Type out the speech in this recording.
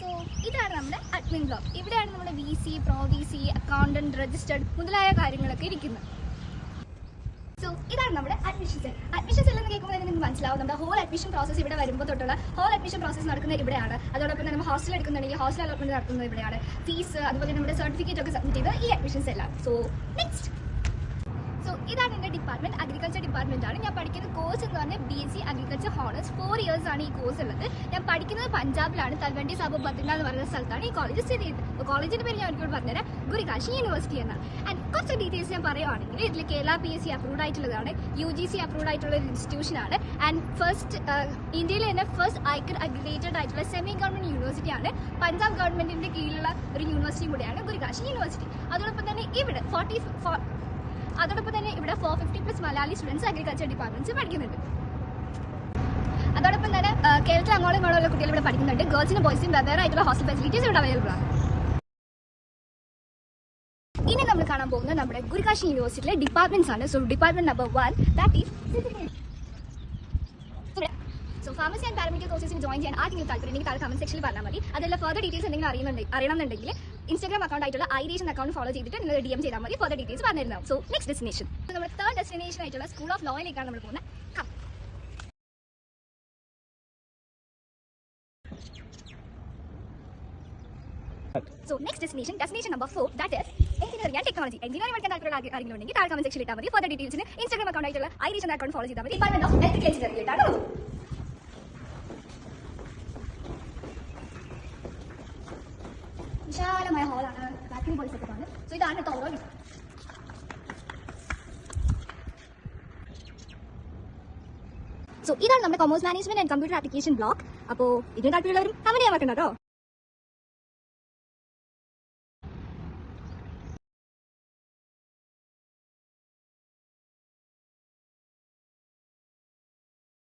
So ഇതാണ് നമ്മുടെ admin block. ഇവിടെയാണ് നമ്മുടെ VC, pro VC, accountant, registered മുതലായ കാര്യങ്ങളൊക്കെ ഇരിക്കുന്നത്. സോ ഇതാണ് നമ്മുടെ അഡ്മിഷൻ സെൽ. അഡ്മിഷൻ സെൽ എന്ന് കേൾക്കുമ്പോൾ നിങ്ങൾക്ക് മനസ്സിലാവും നമ്മുടെ ഹോൾ അഡ്മിഷൻ പ്രോസസ് ഇവിടെ വരുമ്പോൾ തൊട്ടുള്ള ഹോൾ അഡ്മിഷൻ പ്രോസസ് നടക്കുന്നത് ഇവിടെയാണ്. അതോടൊപ്പം തന്നെ നമ്മൾ ഹോസ്റ്റൽ എടുക്കുന്നുണ്ടെങ്കിൽ ഹോസ്റ്റൽ അലോട്ട്മെന്റ് നടത്തുന്നത് ഇവിടെയാണ്. ഫീസ് അതുപോലെ നമ്മുടെ സർട്ടിഫിക്കറ്റ് ഒക്കെ സബ്മിറ്റ് ചെയ്ത് ഈ അഡ്മിഷൻ സെല്ലാണ്. സോ നെക്സ്റ്റ്, സോ ഇതാണ് എൻ്റെ ഡിപ്പാർട്ട്മെന്റ്, അഗ്രികൾച്ചർ ഡിപ്പാർട്ട്മെന്റ് ആണ്. ഞാൻ പഠിക്കുന്ന കോഴ്സ് എന്ന് പറഞ്ഞാൽ BSc അഗ്രികൾച്ചർ ഹോണേഴ്സ്. 4 years ആണ് ഈ കോഴ്സ് ഉള്ളത്. ഞാൻ പഠിക്കുന്നത് പഞ്ചാബിലാണ്, തൽവണ്ടി സാബു ബത്തിന എന്ന് പറയുന്ന സ്ഥലത്താണ് ഈ കോളേജ് സ്ഥിതി ചെയ്യുന്നത്. കോളേജിന്റെ പേര് ഞാൻ എനിക്കോട് പറഞ്ഞുതരാം, ഗുരുകാശി യൂണിവേഴ്സിറ്റി എന്നാണ്. ആൻഡ് കുറച്ച് ഡീറ്റെയിൽസ് ഞാൻ പറയുവാണെങ്കിൽ ഇതിൽ കേരള PSc അപ്രൂവ്ഡ് ആയിട്ടുള്ളതാണ്, UGC അപ്രൂവ്ഡ് ആയിട്ടുള്ള ഒരു ഇൻസ്റ്റിറ്റ്യൂഷൻ ആണ്. ആൻഡ് ഇന്ത്യയിലെ തന്നെ ഫസ്റ്റ് ഐക്കഡ് അഗ്രിഗേറ്റഡ് ആയിട്ടുള്ള സെമി ഗവൺമെന്റ് യൂണിവേഴ്സിറ്റി ആണ്. പഞ്ചാബ് ഗവൺമെന്റിന്റെ കീഴിലുള്ള ഒരു യൂണിവേഴ്സിറ്റി കൂടെയാണ് ഗുരുകാശി യൂണിവേഴ്സിറ്റി. അതോടൊപ്പം തന്നെ ഇവിടെ 450+ മലയാളി സ്റ്റുഡൻസ് അഗ്രികൾച്ചർ ഡിപ്പാർട്ട്മെന്റ്സ് പഠിക്കുന്നുണ്ട്. അതോടൊപ്പം തന്നെ കേരളത്തിൽ അങ്ങോളം ഇങ്ങോട്ടുള്ള കുട്ടികൾ ഇവിടെ പഠിക്കുന്നുണ്ട്. ഗേൾസിനും ബോയ്സിനും വെവ്വേറെ ആയിട്ടുള്ള ഹോസ്റ്റൽ ഫെസിലിറ്റീസ് ഇവിടെ അവൈലബിൾ ആണ്. ഇനി നമ്മൾ കാണാൻ പോകുന്നത് നമ്മുടെ ഗുരുകാശി യൂണിവേഴ്സിറ്റിയിലെ ഡിപ്പാർട്ട്മെന്റ്സ് ആണ്. So department number 1 that is pharmacy and paramedical കോഴ്സിന് ജോയിൻ ചെയ്യാൻ ആർക്കെങ്കിലും താല്പര്യം താഴെ കമന്റ് സെക്ഷനിൽ പറഞ്ഞാൽ മതി. അതെല്ലാം ഫർദർ ഡീറ്റെയിൽസ് എന്തെങ്കിലും അറിയണമെന്നുണ്ടെങ്കിൽ ഇൻസ്റ്റാഗ്രാം അക്കൗണ്ട് ആയിട്ടുള്ള ഐഡിയേഷൻ അക്കൗണ്ട് ഫോളോ ചെയ്തിട്ട് നിങ്ങൾ DM ചെയ്താൽ മതി. ഫർദർ ഡീറ്റെയിൽസ് പറഞ്ഞിരുന്നു. സോ നെക്സ്റ്റ് ഡെസ്റ്റിനേഷൻ, നമ്മുടെ തേർഡ് ഡെസ്റ്റിനേഷൻ ആയിട്ടുള്ള സ്കൂൾ ഓഫ് ലോയിലേക്കാണ് നമ്മൾ പോകുന്നത്. So next destination number 4 that is engineering and technology. Engineering പഠിക്കാൻ താല്പര്യമുള്ള ആരെങ്കിലും ഉണ്ടെങ്കിൽ താഴെ കമന്റ് സെക്ഷനിൽ ഇട്ടാൽ മതി. ഫർദർ ഡീറ്റെയിൽസിന് ഇൻസ്റ്റാഗ്രാം അക്കൗണ്ട് ആയിട്ടുള്ള ഐഡിയേഷൻ അക്കൗണ്ട് ഫോളോ ചെയ്താൽ മതി. ഡിപ്പാർട്ട്മെന്റ് ഓഫ് ഇലക്ട്രിക്കൽ എഞ്ചിനീയറിംഗിലേക്കാണ്. വിശാലമായ ഹാളാണ്, വാക്യൂം പോലെ സെറ്റപ്പ് ആണ്. സോ ഇതാണ് ടോറോ. സോ ഇതാണ് നമ്മുടെ commerce management and computer application block. അപ്പോൾ ഇതിന് താല്പര്യമുള്ളവരും കമന്റ് ചെയ്യാൻ മറക്കണ്ട കേട്ടോ.